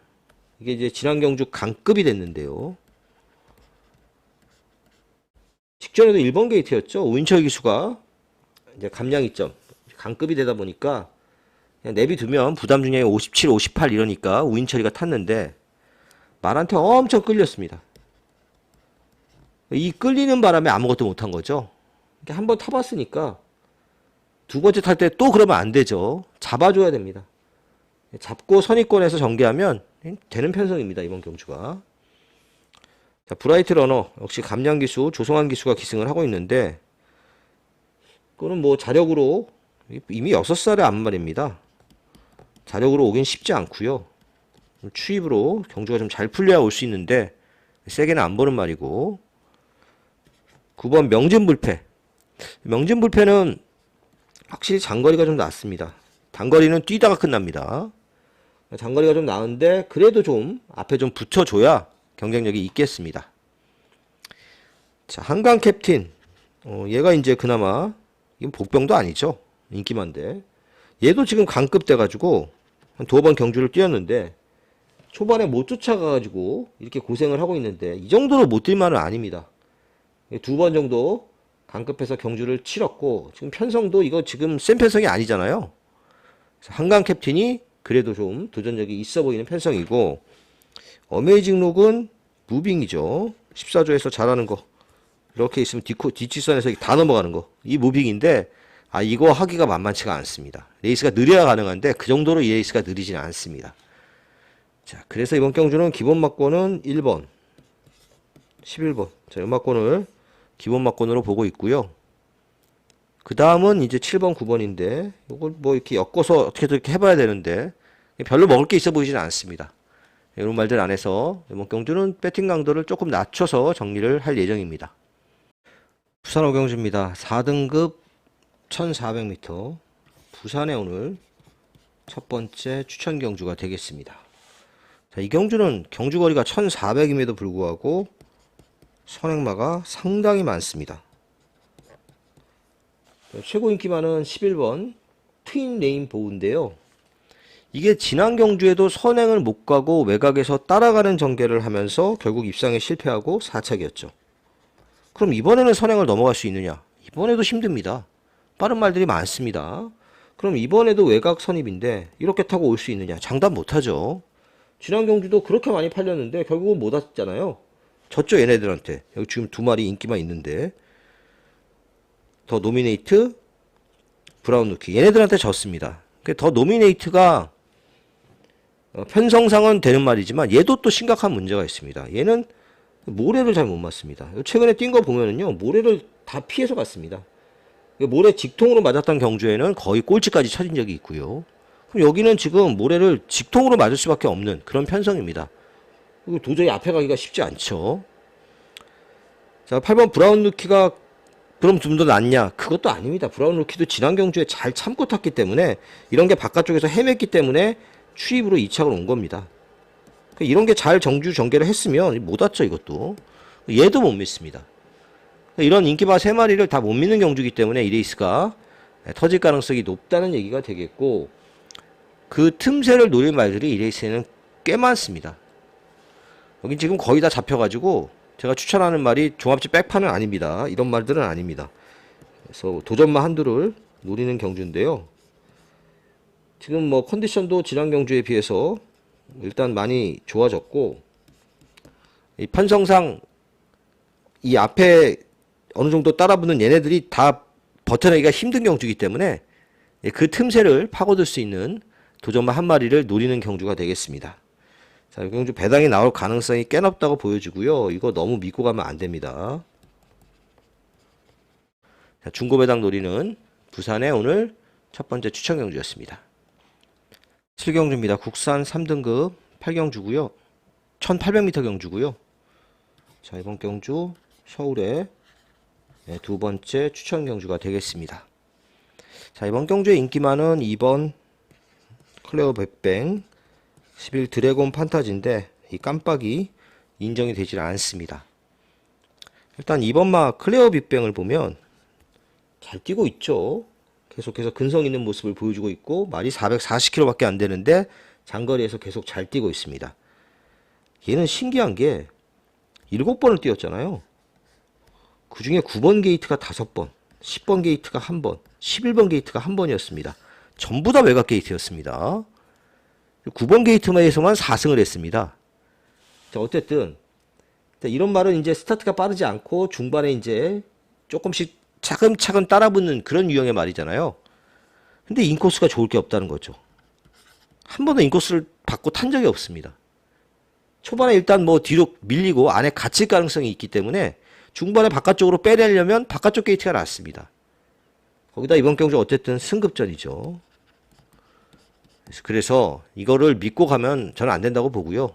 이게 이제 지난 경주 강급이 됐는데요. 직전에도 1번 게이트였죠. 우인철 기수가 이제 감량 이점 강급이 되다 보니까 그냥 내비두면 부담 중량이 57, 58 이러니까 우인철이가 탔는데 말한테 엄청 끌렸습니다. 이 끌리는 바람에 아무것도 못한 거죠. 한번 타봤으니까 두 번째 탈 때 또 그러면 안 되죠. 잡아줘야 됩니다. 잡고 선입권에서 전개하면 되는 편성입니다. 이번 경주가. 자, 브라이트 러너 역시 감량 기수 조성환 기수가 기승을 하고 있는데 그거는 뭐 자력으로 이미 6살의 암말입니다. 자력으로 오긴 쉽지 않고요. 추입으로 경주가 좀 잘 풀려야 올 수 있는데 세게는 안 보는 말이고 9번 명진불패. 명진불패는 확실히 장거리가 좀 낫습니다. 단거리는 뛰다가 끝납니다. 장거리가 좀 나은데 그래도 좀 앞에 좀 붙여줘야 경쟁력이 있겠습니다. 자, 한강 캡틴. 얘가 이제 그나마 이건 복병도 아니죠. 인기만데 얘도 지금 강급 돼가지고 한 2번 경주를 뛰었는데 초반에 못 쫓아가가지고 이렇게 고생을 하고 있는데 이 정도로 못 뛸 만은 아닙니다. 두 번 정도 강급해서 경주를 치렀고 지금 편성도 이거 지금 센 편성이 아니잖아요. 한강 캡틴이 그래도 좀 도전력이 있어 보이는 편성이고 어메이징 록은 무빙이죠. 14조에서 잘하는 거 이렇게 있으면 뒷치선에서 다 넘어가는 거 이 무빙인데 이거 하기가 만만치가 않습니다. 레이스가 느려야 가능한데 그 정도로 이 레이스가 느리지는 않습니다. 자, 그래서 이번 경주는 기본 막권은 1번 11번 자, 연막권을 기본 막권으로 보고 있고요. 그 다음은 이제 7번 9번인데 이걸 뭐 이렇게 엮어서 어떻게든 이렇게 해봐야 되는데 별로 먹을 게 있어 보이지는 않습니다. 이런 말들 안 해서 이번 경주는 배팅 강도를 조금 낮춰서 정리를 할 예정입니다. 부산 오경주입니다. 4등급 1400m 부산에 오늘 첫 번째 추천 경주가 되겠습니다. 자, 이 경주는 경주거리가 1400임에도 불구하고 선행마가 상당히 많습니다. 최고 인기 많은 11번 트윈 레인보우인데요. 이게 지난 경주에도 선행을 못 가고 외곽에서 따라가는 전개를 하면서 결국 입상에 실패하고 4착이었죠. 그럼 이번에는 선행을 넘어갈 수 있느냐? 이번에도 힘듭니다. 빠른 말들이 많습니다. 그럼 이번에도 외곽 선입인데 이렇게 타고 올 수 있느냐? 장담 못하죠. 지난 경주도 그렇게 많이 팔렸는데 결국은 못 왔잖아요. 졌죠 얘네들한테. 여기 지금 두 마리 인기만 있는데 더 노미네이트 브라운 루키 얘네들한테 졌습니다. 더 노미네이트가 편성상은 되는 말이지만 얘도 또 심각한 문제가 있습니다. 얘는 모래를 잘 못 맞습니다. 최근에 뛴 거 보면은요 모래를 다 피해서 갔습니다. 모래 직통으로 맞았던 경주에는 거의 꼴찌까지 쳐진 적이 있고요. 그럼 여기는 지금 모래를 직통으로 맞을 수밖에 없는 그런 편성입니다. 도저히 앞에 가기가 쉽지 않죠. 자, 8번 브라운 루키가 그럼 좀 더 낫냐? 그것도 아닙니다. 브라운 루키도 지난 경주에 잘 참고 탔기 때문에 이런 게 바깥쪽에서 헤맸기 때문에 추입으로 2착을 온 겁니다. 이런 게 잘 정주 전개를 했으면 못 왔죠 이것도. 얘도 못 믿습니다. 이런 인기바 3마리를 다 못 믿는 경주이기 때문에 이 레이스가 터질 가능성이 높다는 얘기가 되겠고 그 틈새를 노릴 말들이 이 레이스에는 꽤 많습니다. 여기 지금 거의 다 잡혀가지고 제가 추천하는 말이 종합지 백판은 아닙니다. 이런 말들은 아닙니다. 그래서 도전마 한두를 노리는 경주인데요. 지금 뭐 컨디션도 지난 경주에 비해서 일단 많이 좋아졌고 이 편성상 이 앞에 어느 정도 따라붙는 얘네들이 다 버텨내기가 힘든 경주이기 때문에 그 틈새를 파고들 수 있는 도전마 한 마리를 노리는 경주가 되겠습니다. 자, 이 경주 배당이 나올 가능성이 꽤 높다고 보여지고요. 이거 너무 믿고 가면 안 됩니다. 자, 중고 배당 노리는 부산의 오늘 첫 번째 추천 경주였습니다. 7경주입니다. 국산 3등급 8경주고요. 1800m 경주고요. 자, 이번 경주 서울의 두 번째 추천 경주가 되겠습니다. 자, 이번 경주의 인기 많은 2번 클레어 백뱅 11 드래곤 판타지인데 이 깜빡이 인정이 되질 않습니다. 일단 2번마 클레어 빅뱅을 보면 잘 뛰고 있죠. 계속해서 근성 있는 모습을 보여주고 있고 말이 440km 밖에 안 되는데 장거리에서 계속 잘 뛰고 있습니다. 얘는 신기한 게 7번을 뛰었잖아요. 그 중에 9번 게이트가 5번, 10번 게이트가 1번, 11번 게이트가 1번이었습니다. 전부 다 외곽 게이트였습니다. 9번 게이트에서만 4승을 했습니다. 자, 어쨌든 이런 말은 이제 스타트가 빠르지 않고 중반에 이제 조금씩 차근차근 따라붙는 그런 유형의 말이잖아요. 근데 인코스가 좋을 게 없다는 거죠. 한 번도 인코스를 받고 탄 적이 없습니다. 초반에 일단 뭐 뒤로 밀리고 안에 갇힐 가능성이 있기 때문에 중반에 바깥쪽으로 빼내려면 바깥쪽 게이트가 낫습니다. 거기다 이번 경주 어쨌든 승급전이죠. 그래서 이거를 믿고 가면 저는 안 된다고 보고요.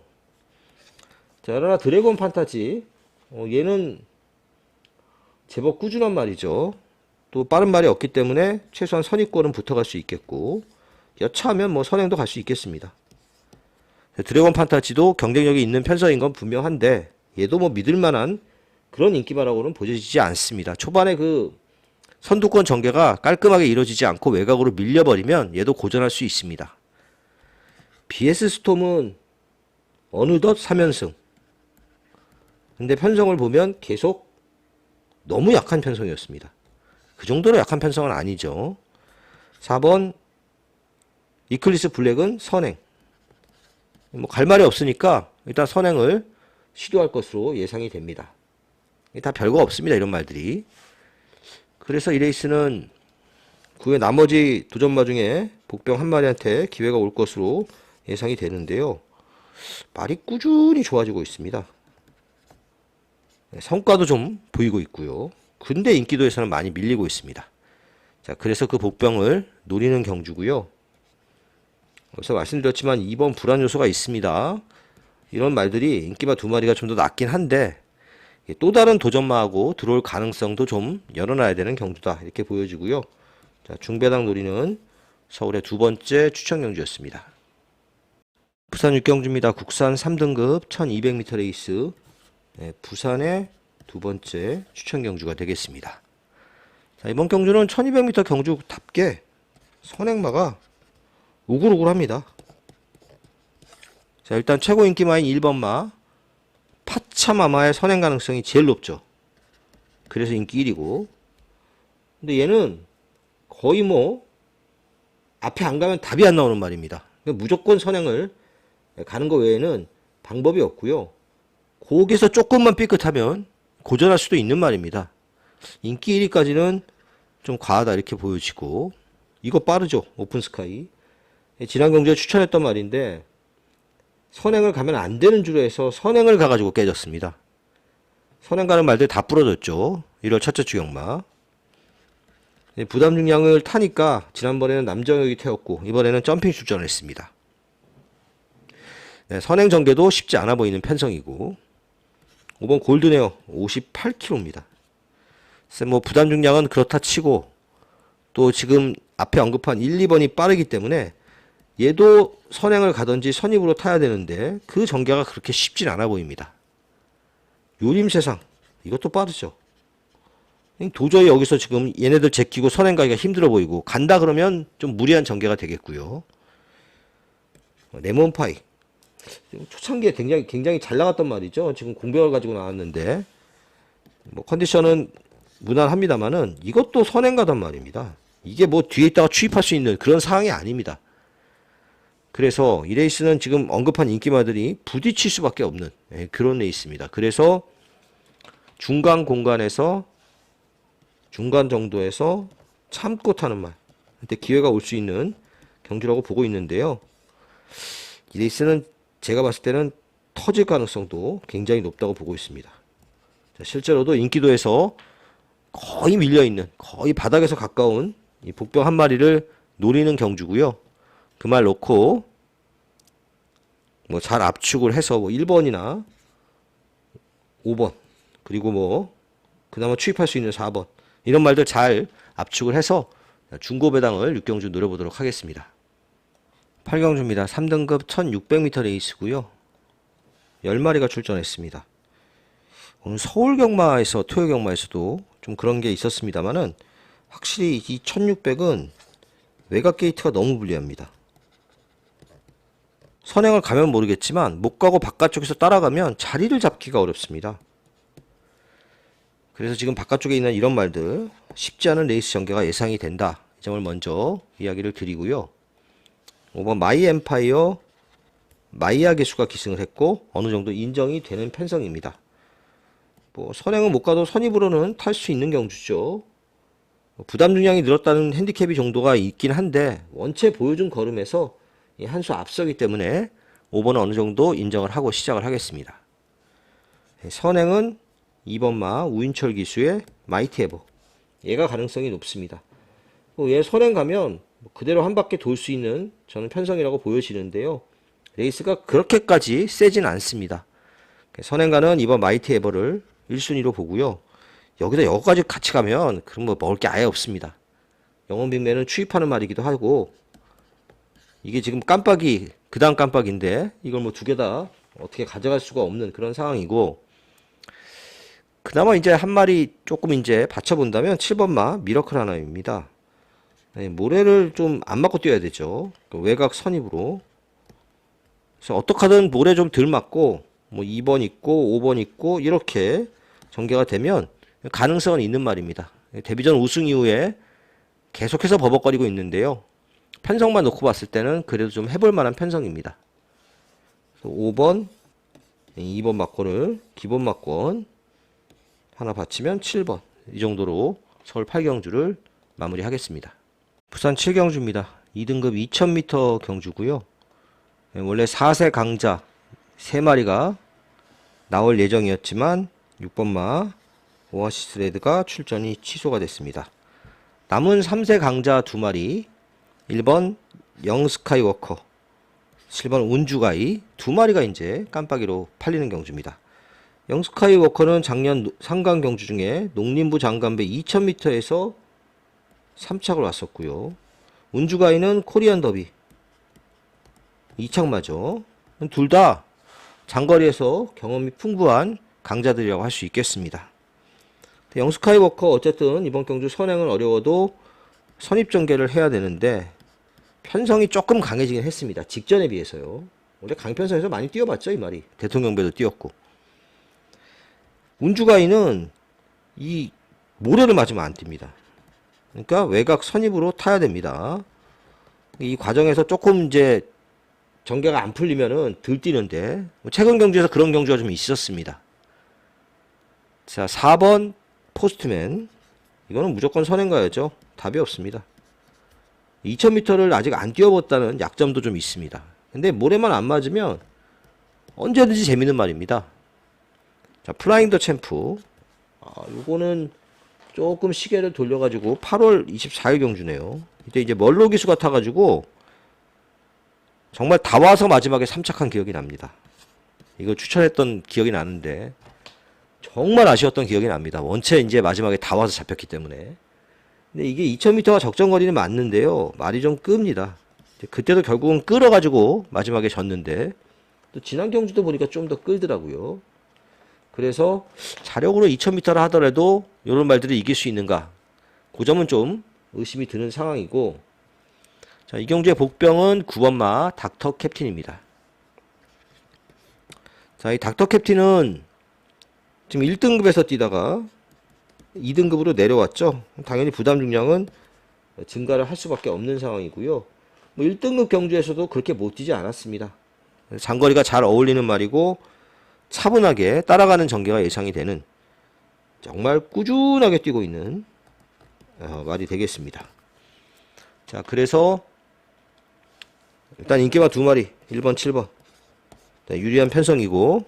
자, 그러나 드래곤 판타지 얘는 제법 꾸준한 말이죠. 또 빠른 말이 없기 때문에 최소한 선입권은 붙어갈 수 있겠고 여차하면 뭐 선행도 갈 수 있겠습니다. 드래곤 판타지도 경쟁력이 있는 편성인 건 분명한데 얘도 뭐 믿을만한 그런 인기바라고는 보여지지 않습니다. 초반에 그 선두권 전개가 깔끔하게 이루어지지 않고 외곽으로 밀려버리면 얘도 고전할 수 있습니다. BS 스톰은 어느덧 3연승. 근데 편성을 보면 계속 너무 약한 편성이었습니다. 그 정도로 약한 편성은 아니죠. 4번 이클리스 블랙은 선행. 뭐 갈 말이 없으니까 일단 선행을 시도할 것으로 예상이 됩니다. 다 별거 없습니다. 이런 말들이. 그래서 이 레이스는 그 후에 나머지 도전마 중에 복병 한 마리한테 기회가 올 것으로 예상이 되는데요. 말이 꾸준히 좋아지고 있습니다. 성과도 좀 보이고 있고요. 근데 인기도에서는 많이 밀리고 있습니다. 자, 그래서 그 복병을 노리는 경주고요. 그래서 말씀드렸지만 2번 불안 요소가 있습니다. 이런 말들이 인기마 두 마리가 좀 더 낫긴 한데 또 다른 도전마하고 들어올 가능성도 좀 열어놔야 되는 경주다. 이렇게 보여지고요. 자, 중배당 노리는 서울의 두 번째 추천 경주였습니다. 부산 육경주입니다. 국산 3등급 1200m 레이스. 네, 부산의 두 번째 추천 경주가 되겠습니다. 자, 이번 경주는 1200m 경주답게 선행마가 우글우글합니다. 자, 일단 최고 인기마인 1번마 파차마마의 선행 가능성이 제일 높죠. 그래서 인기 1위고. 근데 얘는 거의 뭐 앞에 안 가면 답이 안 나오는 말입니다. 무조건 선행을 가는 거 외에는 방법이 없고요. 거기서 조금만 삐끗하면 고전할 수도 있는 말입니다. 인기 1위까지는 좀 과하다 이렇게 보여지고. 이거 빠르죠. 오픈스카이. 지난 경주에 추천했던 말인데 선행을 가면 안 되는 줄 해서 선행을 가가지고 깨졌습니다. 선행 가는 말들 다 부러졌죠. 1월 첫째 주경마. 부담 중량을 타니까 지난번에는 남정혁이 태웠고 이번에는 점핑 출전을 했습니다. 네, 선행 전개도 쉽지 않아 보이는 편성이고 5번 골드네어 58kg입니다. 뭐 부담 중량은 그렇다 치고 또 지금 앞에 언급한 1, 2번이 빠르기 때문에 얘도 선행을 가든지 선입으로 타야 되는데 그 전개가 그렇게 쉽진 않아 보입니다. 요림세상 이것도 빠르죠. 도저히 여기서 지금 얘네들 제끼고 선행 가기가 힘들어 보이고 간다 그러면 좀 무리한 전개가 되겠고요. 레몬파이 초창기에 굉장히 잘 나갔던 말이죠. 지금 공백을 가지고 나왔는데 뭐 컨디션은 무난합니다만은 이것도 선행 가단 말입니다. 이게 뭐 뒤에 있다가 추입할 수 있는 그런 상황이 아닙니다. 그래서 이 레이스는 지금 언급한 인기마들이 부딪힐 수밖에 없는 그런 레이스입니다. 그래서 중간 공간에서 중간 정도에서 참고 타는 말 그때 기회가 올 수 있는 경주라고 보고 있는데요. 이 레이스는 제가 봤을 때는 터질 가능성도 굉장히 높다고 보고 있습니다. 자, 실제로도 인기도에서 거의 밀려있는 거의 바닥에서 가까운 이 복병 한 마리를 노리는 경주고요. 그 말 놓고 뭐 잘 압축을 해서 뭐 1번이나 5번 그리고 뭐 그나마 추입할 수 있는 4번 이런 말들 잘 압축을 해서 중고 배당을 6경주 노려보도록 하겠습니다. 8경주입니다. 3등급 1600m 레이스고요. 10마리가 출전했습니다. 오늘 서울 경마에서 토요 경마에서도 좀 그런 게 있었습니다만은 확실히 이 1600은 외곽 게이트가 너무 불리합니다. 선행을 가면 모르겠지만 못 가고 바깥쪽에서 따라가면 자리를 잡기가 어렵습니다. 그래서 지금 바깥쪽에 있는 이런 말들 쉽지 않은 레이스 전개가 예상이 된다. 이 점을 먼저 이야기를 드리고요. 5번 마이 엠파이어 마이아 개수가 기승을 했고 어느 정도 인정이 되는 편성입니다. 뭐 선행은 못 가도 선입으로는 탈 수 있는 경주죠. 부담 중량이 늘었다는 핸디캡이 정도가 있긴 한데 원체 보여준 걸음에서 한 수 앞서기 때문에 5번은 어느 정도 인정을 하고 시작을 하겠습니다. 선행은 2번마 우인철 기수의 마이티 에버 얘가 가능성이 높습니다. 얘 선행 가면 그대로 한 바퀴 돌 수 있는 저는 편성이라고 보여지는데요. 레이스가 그렇게까지 세진 않습니다. 선행가는 2번 마이티 에버를 1순위로 보고요. 여기다 여기까지 같이 가면 그럼 뭐 먹을 게 아예 없습니다. 영혼빅매는 추입하는 말이기도 하고 이게 지금 깜빡이 그 다음 깜빡인데 이걸 뭐 두 개 다 어떻게 가져갈 수가 없는 그런 상황이고 그나마 이제 한 마리 조금 이제 받쳐본다면 7번마 미러클 하나입니다. 네, 모래를 좀 안 맞고 뛰어야 되죠. 외곽 선입으로 그래서 어떡하든 볼에 좀 덜 맞고 뭐 2번 있고 5번 있고 이렇게 전개가 되면 가능성은 있는 말입니다. 데뷔전 우승 이후에 계속해서 버벅거리고 있는데요. 편성만 놓고 봤을 때는 그래도 좀 해볼 만한 편성입니다. 5번, 2번 막권을 기본 막권 하나 받치면 7번. 이 정도로 서울 8경주를 마무리하겠습니다. 부산 7경주입니다. 2등급 2000m 경주고요. 원래 4세 강자 3마리가 나올 예정이었지만 6번마 오아시스 레드가 출전이 취소가 됐습니다. 남은 3세 강자 2마리 1번 영스카이워커 7번 운주가이 2마리가 이제 깜빡이로 팔리는 경주입니다. 영스카이워커는 작년 상강 경주 중에 농림부 장관배 2000m에서 3착을 왔었고요. 운주가이는 코리안 더비 2착마죠. 둘 다 장거리에서 경험이 풍부한 강자들이라고 할 수 있겠습니다. 영스카이워커 어쨌든 이번 경주 선행은 어려워도 선입전개를 해야 되는데 편성이 조금 강해지긴 했습니다. 직전에 비해서요. 원래 강편성에서 많이 뛰어봤죠, 이 말이. 대통령배도 뛰었고. 운주가이는 이 모래를 맞으면 안 뜁니다. 그러니까 외곽 선입으로 타야 됩니다. 이 과정에서 조금 이제 전개가 안 풀리면은 덜 뛰는데 최근 경주에서 그런 경주가 좀 있었습니다. 자, 4번 포스트맨. 이거는 무조건 선행 가야죠. 답이 없습니다. 2000m를 아직 안 뛰어봤다는 약점도 좀 있습니다. 근데 모래만 안 맞으면 언제든지 재밌는 말입니다. 자, 플라잉 더 챔프. 요거는 조금 시계를 돌려가지고 8월 24일 경주네요. 이제 멀로 기수가 타가지고 정말 다 와서 마지막에 3착한 기억이 납니다. 이거 추천했던 기억이 나는데 정말 아쉬웠던 기억이 납니다. 원체 이제 마지막에 다 와서 잡혔기 때문에. 근데 이게 2000m가 적정거리는 맞는데요. 말이 좀 끕니다. 그때도 결국은 끌어가지고 마지막에 졌는데 또 지난 경주도 보니까 좀 더 끌더라고요. 그래서 자력으로 2000m를 하더라도 이런 말들을 이길 수 있는가? 그 점은 좀 의심이 드는 상황이고, 자, 이 경주의 복병은 9번마 닥터 캡틴입니다. 자, 이 닥터 캡틴은 지금 1등급에서 뛰다가 2등급으로 내려왔죠. 당연히 부담 중량은 증가를 할 수밖에 없는 상황이고요. 뭐 1등급 경주에서도 그렇게 못 뛰지 않았습니다. 장거리가 잘 어울리는 말이고 차분하게 따라가는 전개가 예상이 되는 정말 꾸준하게 뛰고 있는 말이 되겠습니다. 자, 그래서 일단 인기마 2마리 1번 7번 유리한 편성이고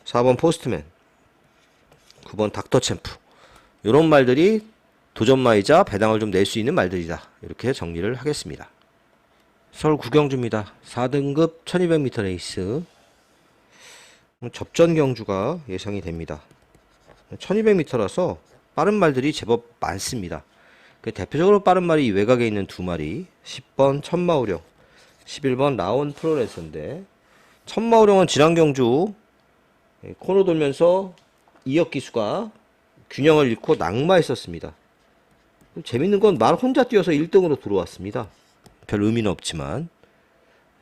4번 포스트맨 9번 닥터 챔프 이런 말들이 도전마이자 배당을 좀 낼 수 있는 말들이다. 이렇게 정리를 하겠습니다. 서울 구경주입니다. 4등급 1200m 레이스 접전 경주가 예상이 됩니다. 1200m라서 빠른 말들이 제법 많습니다. 대표적으로 빠른 말이 이 외곽에 있는 2마리 10번 천마우령 11번 라온 프로레서인데 천마우령은 지난 경주 코너 돌면서 이역 기수가 균형을 잃고 낙마했었습니다. 재밌는 건 말 혼자 뛰어서 1등으로 들어왔습니다. 별 의미는 없지만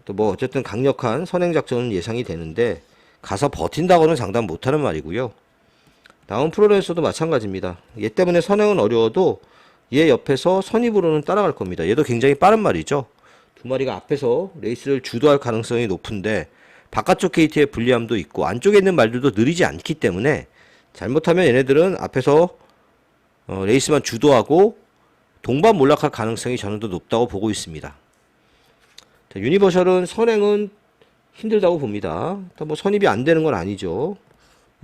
또 뭐 어쨌든 강력한 선행 작전은 예상이 되는데 가서 버틴다고는 장담 못하는 말이고요. 나온 프로레서도 마찬가지입니다. 얘 때문에 선행은 어려워도 얘 옆에서 선입으로는 따라갈 겁니다. 얘도 굉장히 빠른 말이죠. 2마리가 앞에서 레이스를 주도할 가능성이 높은데 바깥쪽 게이트에 불리함도 있고 안쪽에 있는 말들도 느리지 않기 때문에 잘못하면 얘네들은 앞에서 레이스만 주도하고 동반 몰락할 가능성이 저는 더 높다고 보고 있습니다. 자, 유니버셜은 선행은 힘들다고 봅니다. 뭐 선입이 안 되는 건 아니죠.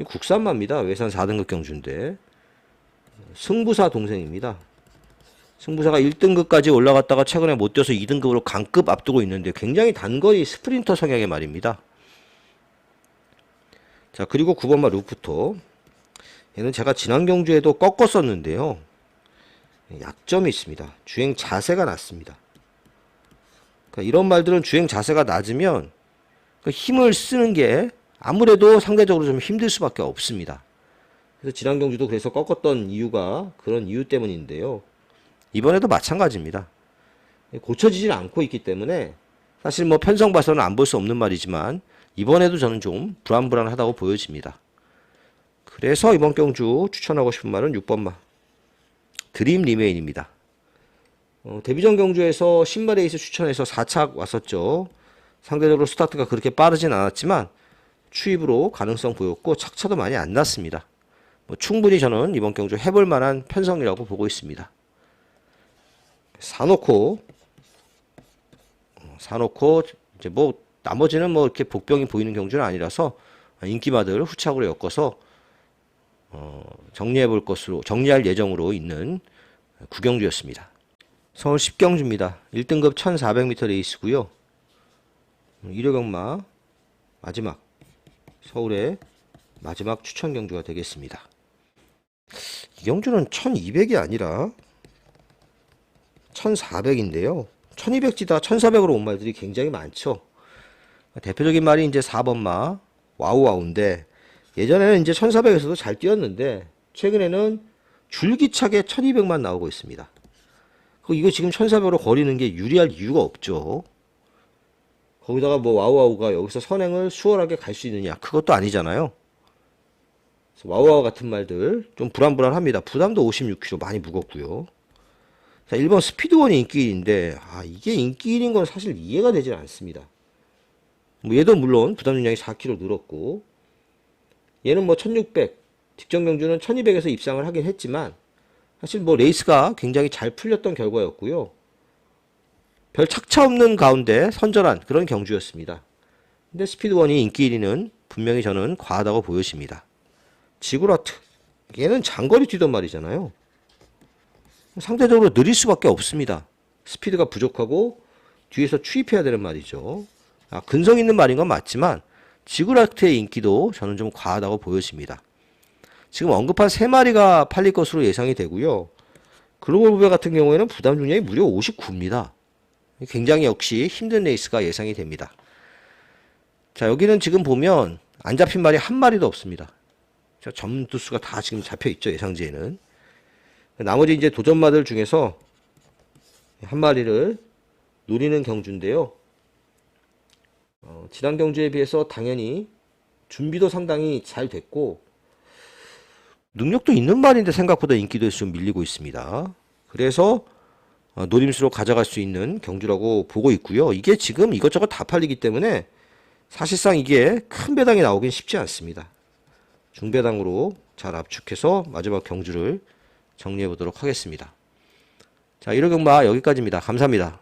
국산마입니다. 외산 4등급 경주인데 승부사 동생입니다. 승부사가 1등급까지 올라갔다가 최근에 못 뛰어서 2등급으로 강급 앞두고 있는데 굉장히 단거리 스프린터 성향의 말입니다. 자, 그리고 9번마 루프토. 얘는 제가 지난 경주에도 꺾었었는데요. 약점이 있습니다. 주행 자세가 낮습니다. 그러니까 이런 말들은 주행 자세가 낮으면 힘을 쓰는 게 아무래도 상대적으로 좀 힘들 수밖에 없습니다. 그래서 지난 경주도 그래서 꺾었던 이유가 그런 이유 때문인데요. 이번에도 마찬가지입니다. 고쳐지질 않고 있기 때문에 사실 뭐 편성 봐서는 안 볼 수 없는 말이지만 이번에도 저는 좀 불안불안하다고 보여집니다. 그래서 이번 경주 추천하고 싶은 말은 6번 마 드림 리메인입니다. 데뷔전 경주에서 신발 레이스 추천해서 4착 왔었죠. 상대적으로 스타트가 그렇게 빠르진 않았지만 추입으로 가능성 보였고 착차도 많이 안 났습니다. 충분히 저는 이번 경주 해볼 만한 편성이라고 보고 있습니다. 사놓고 이제 뭐 나머지는 뭐 이렇게 복병이 보이는 경주는 아니라서 인기마들 후착으로 엮어서 정리할 예정으로 있는 구경주였습니다. 서울 10경주입니다. 1등급 1400m 레이스고요. 1호 경마 마지막 서울의 마지막 추천 경주가 되겠습니다. 이 경주는 1200이 아니라 1400인데요. 1200지다 1400으로 온 말들이 굉장히 많죠. 대표적인 말이 이제 4번 마 와우와우인데 예전에는 이제 1400에서도 잘 뛰었는데 최근에는 줄기차게 1200만 나오고 있습니다. 이거 지금 1400으로 거리는 게 유리할 이유가 없죠. 거기다가 뭐 와우와우가 여기서 선행을 수월하게 갈 수 있느냐? 그것도 아니잖아요. 와우와우 같은 말들 좀 불안불안합니다. 부담도 56kg 많이 무겁고요. 자, 1번 스피드원이 인기 1인데 이게 인기 1인 건 사실 이해가 되질 않습니다. 뭐 얘도 물론 부담 중량이 4kg 늘었고 얘는 뭐 1600 직전 경주는 1200에서 입상을 하긴 했지만 사실 뭐 레이스가 굉장히 잘 풀렸던 결과였고요. 별 착차 없는 가운데 선절한 그런 경주였습니다. 근데 스피드원이 인기 1위는 분명히 저는 과하다고 보여집니다. 지구라트 얘는 장거리 뛰던 말이잖아요. 상대적으로 느릴 수밖에 없습니다. 스피드가 부족하고 뒤에서 추입해야 되는 말이죠. 근성 있는 말인 건 맞지만 지구라트의 인기도 저는 좀 과하다고 보여집니다. 지금 언급한 3마리가 팔릴 것으로 예상이 되고요. 글로벌 부배 같은 경우에는 부담 중량이 무려 59입니다. 굉장히 역시 힘든 레이스가 예상이 됩니다. 자, 여기는 지금 보면 안 잡힌 말이 한 마리도 없습니다. 점두수가 다 지금 잡혀 있죠, 예상지에는. 나머지 이제 도전마들 중에서 한 마리를 노리는 경주인데요. 지난 경주에 비해서 당연히 준비도 상당히 잘 됐고 능력도 있는 말인데 생각보다 인기도에서 좀 밀리고 있습니다. 그래서 노림수로 가져갈 수 있는 경주라고 보고 있고요. 이게 지금 이것저것 다 팔리기 때문에 사실상 이게 큰 배당이 나오긴 쉽지 않습니다. 중배당으로 잘 압축해서 마지막 경주를 정리해 보도록 하겠습니다. 자, 1호 경마 여기까지입니다. 감사합니다.